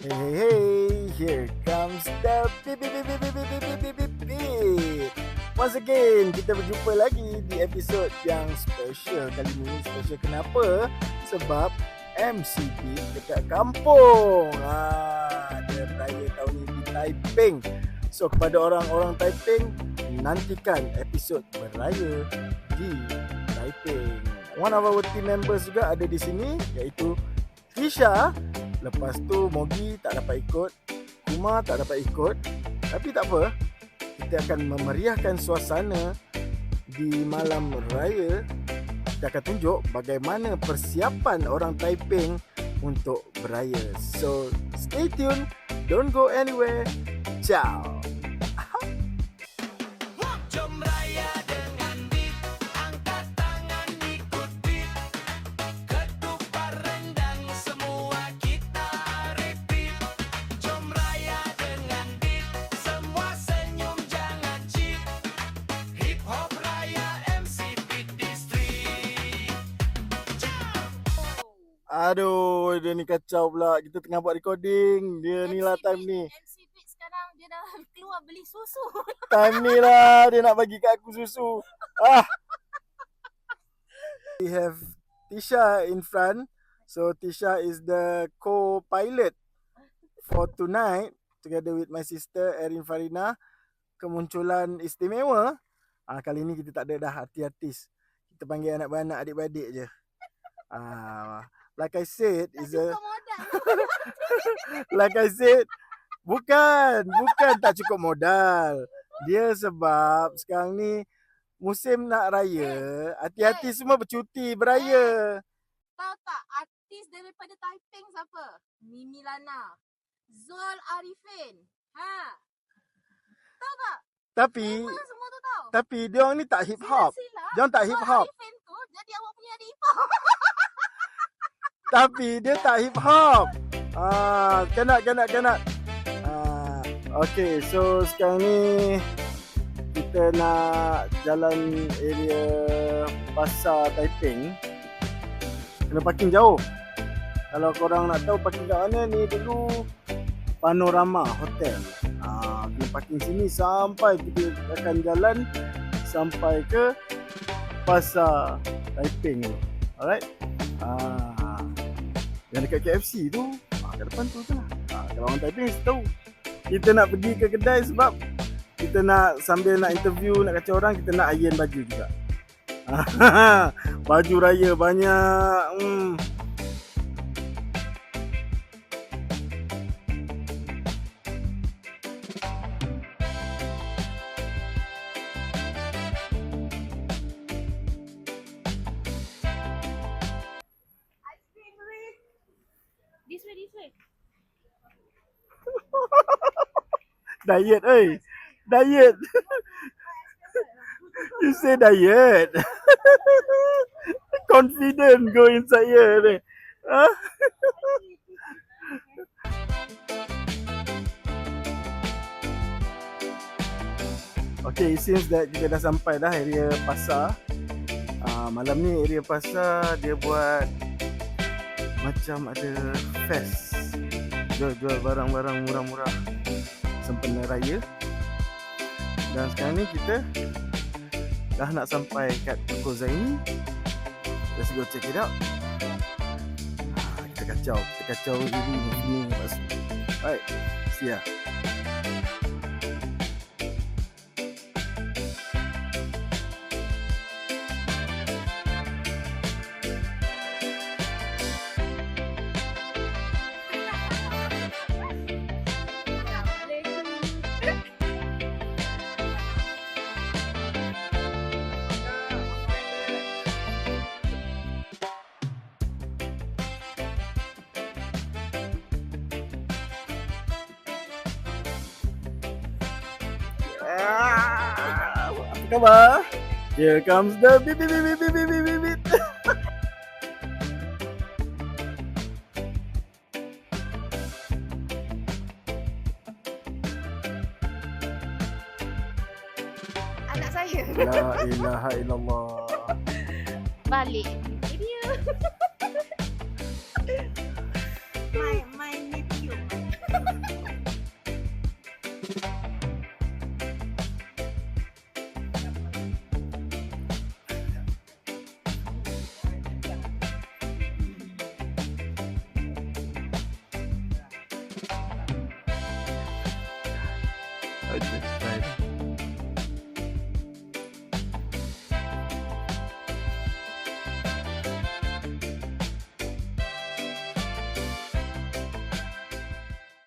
Hey, here comes the beep beep beep beep beep beep beep beep beep beep. Once again, kita berjumpa lagi di episod yang special kali ni. Special kenapa? Sebab MCB dekat kampung. Dia beraya tahun ni di Taiping. So, kepada orang-orang Taiping, nantikan episod beraya di Taiping. One of our team members juga ada di sini, iaitu Tisha. Lepas tu Mogi tak dapat ikut, Kuma tak dapat ikut. Tapi tak apa, kita akan memeriahkan suasana di malam raya. Kita akan tunjuk bagaimana persiapan orang Taiping untuk beraya. So stay tuned, don't go anywhere. Ciao. Aduh, dia ni kacau pula. Kita tengah buat recording. Dia ni lah time ni. MC Beat sekarang dia dah keluar beli susu. Time ni lah dia nak bagi kat aku susu. We have Tisha in front. So Tisha is the co-pilot for tonight together with my sister Erin Farina. Kemunculan istimewa. Kali ni kita tak ada dah artis-artis. Kita panggil anak beranak, adik-beradik je. Like I said, is a like I said, bukan tak cukup modal. Dia sebab sekarang ni musim nak raya, hati-hati semua bercuti beraya. Tahu tak artis daripada Taiping siapa? Mimi Lana, Zul Arifin. Tahu tak? Tapi semua tu tahu. Tapi dia orang ni tak hip hop. Dia orang tak hip hop. Arifin tu jadi awak punya adik ipar. Tapi dia tak hip hop. Cannot. Okay, so sekarang ni kita nak jalan area pasar Taiping. Kena parking jauh. Kalau korang nak tahu parking kat mana ni, dulu Panorama Hotel. Kena parking sini sampai kita akan jalan sampai ke pasar Taiping. Alright. Yang dekat KFC tu, kat depan tu lah. Kalau orang Taiping mesti tahu. Kita nak pergi ke kedai sebab kita nak sambil nak interview, nak kacau orang, kita nak iron baju juga. Baju raya banyak. This way. Diet, diet. You say diet. Confident go inside here ni. Okay, it seems that kita dah sampai dah area pasar. Malam ni area pasar dia buat macam ada fest. Jual barang-barang murah-murah sempena raya. Dan sekarang ni kita dah nak sampai kat Toko Zaini. Let's go check it out. Kita kacau ini lepas tu. Alright, see ya. Apa khabar? Here comes the beep beep beep beep beep beep beep. Anak saya. La ilaha illallah. Balik. Ini dia. my nephew. Okay, try.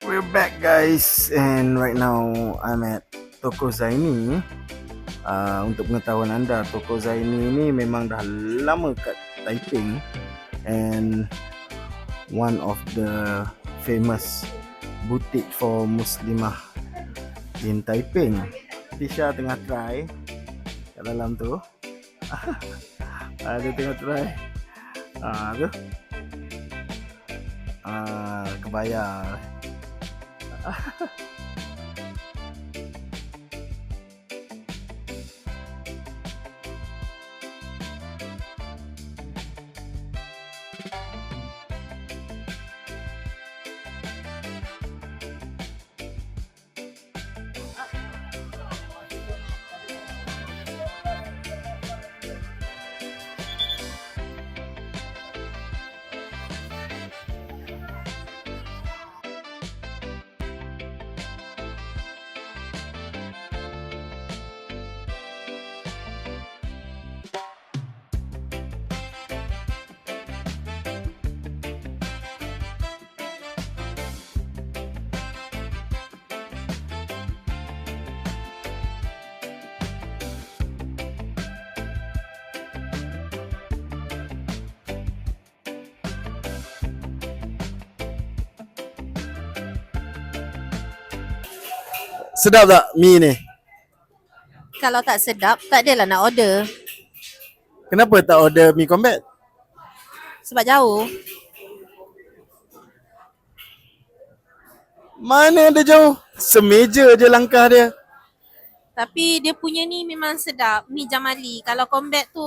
We're back guys, and right now I'm at Toko Zaini. Untuk pengetahuan anda, Toko Zaini ni memang dah lama kat Taiping and one of the famous boutique for Muslimah in Taiping. Tisha tengah try kat dalam tu. Dia tengah try. Tu. Kebaya. Sedap tak mi ni? Kalau tak sedap, tak adalah nak order. Kenapa tak order mi combat? Sebab jauh. Mana ada jauh? Semeja je langkah dia. Tapi dia punya ni memang sedap. Mi Jamali. Kalau combat tu,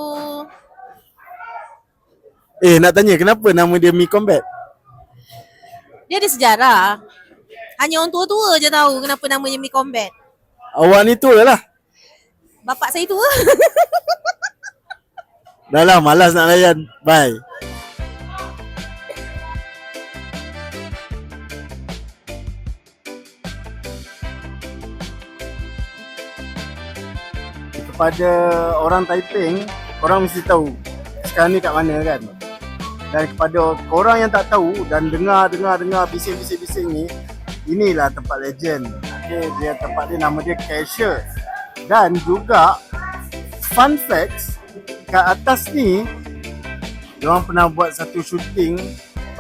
Nak tanya kenapa nama dia mi combat? dia ada sejarah. Hanya orang tua-tua je tahu kenapa namanya mi combat. Awak ni tua lah. Bapak saya tua. Dah lah, malas nak layan. Bye. Kepada orang Taiping, korang mesti tahu sekarang ni kat mana kan. Dan kepada korang yang tak tahu dan dengar bising-bising ni, inilah tempat legend. Okay, dia tempat dia, nama dia Cashier. Dan juga fun facts, kat atas ni diorang pernah buat satu syuting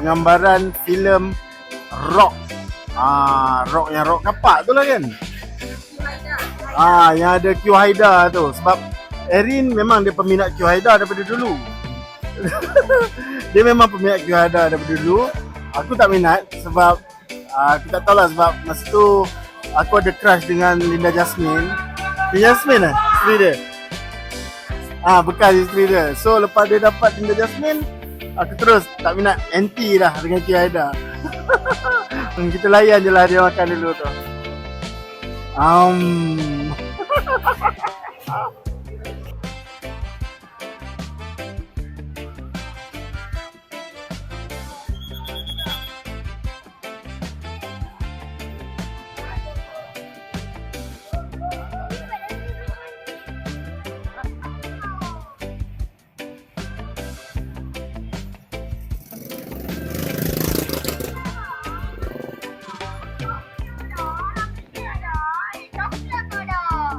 penggambaran filem Rock. Rock yang rock kapak tu lah kan. Yang ada Q Haida tu. Sebab Erin memang dia peminat Q Haida daripada dulu. Dia memang peminat Q Haida daripada dulu. Aku tak minat sebab aku tak tahulah, sebab masa tu aku ada crush dengan Linda Jasmine. Linda Jasmine isteri dia. Bekas isteri dia. So lepas dia dapat Linda Jasmine, aku terus tak minat, anti dah dengan Q Haida. Kita layan je lah dia makan dulu tu.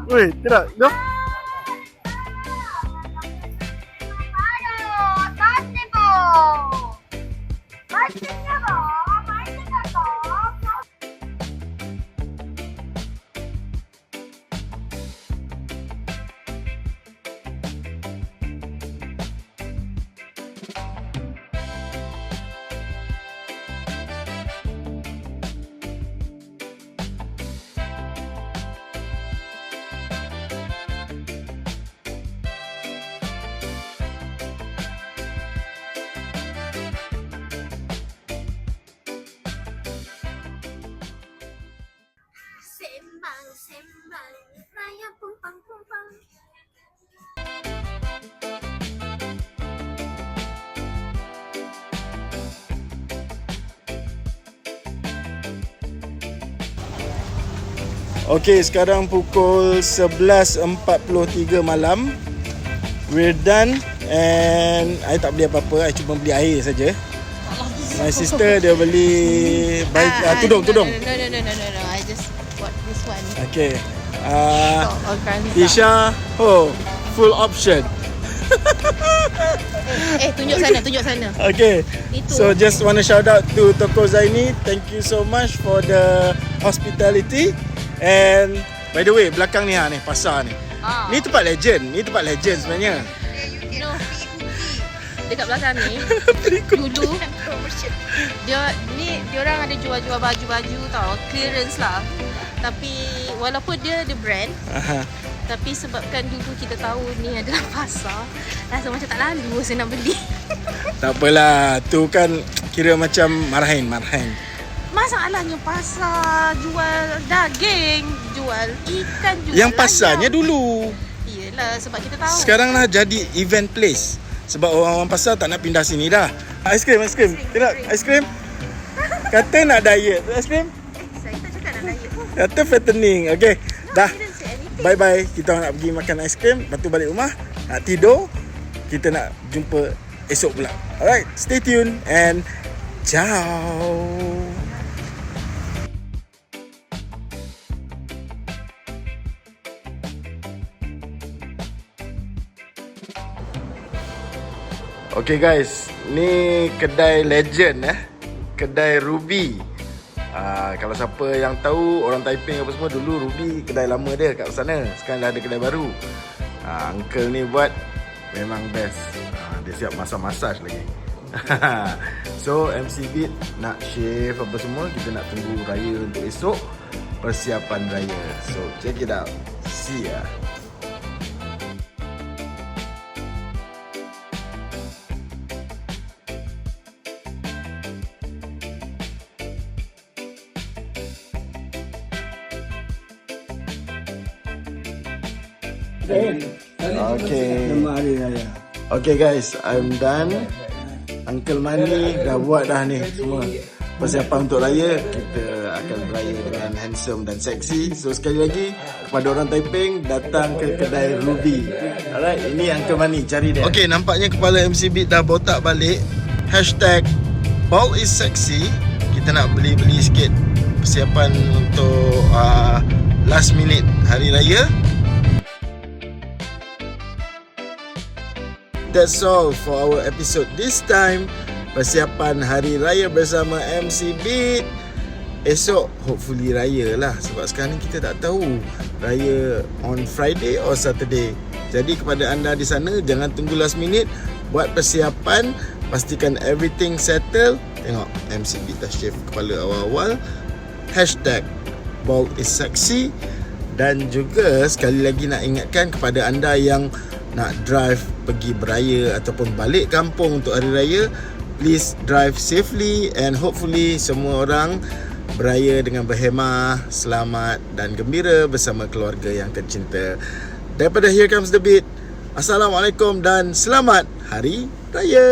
Weh, tidak, dah. Okay, sekarang pukul 11.43 malam. We're done. And I tak beli apa-apa, I cuma beli air saja. My sister dia beli tudung. No. I just bought this one. Okay. Organza. Isha, full option. Tunjuk sana. Okay. Itu. So just want to shout out to Toko Zaini. Thank you so much for the hospitality. And by the way, belakang ni pasar ni. Ni tempat legend sebenarnya. No. Dekat belakang ni dulu dia orang ada jual-jual baju-baju tau, clearance lah. Tapi walaupun dia brand, tapi sebabkan dulu kita tahu ni adalah pasar, rasa macam tak lalu saya nak beli. Tak apalah, tu kan kira macam marhain. Masalahnya pasar jual daging, jual ikan, jual yang pasarnya dulu. Iyalah, sebab kita tahu. Sekarang lah jadi event place. Sebab orang-orang pasar tak nak pindah sini dah. Aiskrim. Tengok, aiskrim. Kata nak diet. Aiskrim. Saya tak cakap nak diet. Kata fattening. Okay, dah. Bye-bye. Kita nak pergi makan aiskrim. Lepas tu balik rumah. Nak tidur. Kita nak jumpa esok pula. Alright, stay tuned. And ciao. Okay guys, ni kedai legend kedai Ruby. Kalau siapa yang tahu orang Taiping apa semua, dulu Ruby kedai lama dia kat sana. Sekarang dah ada kedai baru. Uncle ni buat memang best. Dia siap massage lagi. So MC Beat nak shave apa semua, kita nak tunggu raya untuk esok, persiapan raya. So check it out. See ya. Okay guys, I'm done. Uncle Mani dah buat dah ni semua persiapan untuk raya. Kita akan beraya dengan handsome dan seksi. So sekali lagi kepada orang Taiping, datang ke kedai Ruby. Alright, ini Uncle Mani, cari dia. Okay, nampaknya kepala MC Beat dah botak balik. #bald is sexy. Kita nak beli sikit persiapan untuk last minute hari raya. That's all for our episode this time. Persiapan hari raya bersama MC Beat. Esok hopefully raya lah. Sebab sekarang ni kita tak tahu raya on Friday or Saturday. Jadi kepada anda di sana, jangan tunggu last minute. Buat persiapan, pastikan everything settle. Tengok MC Beat dah shave kepala awal-awal. #bald is sexy. Dan juga sekali lagi nak ingatkan kepada anda yang nak drive pergi beraya ataupun balik kampung untuk hari raya, please drive safely and hopefully semua orang beraya dengan berhemah, selamat dan gembira bersama keluarga yang tercinta. Daripada Here Comes the Beat, Assalamualaikum dan selamat Hari Raya.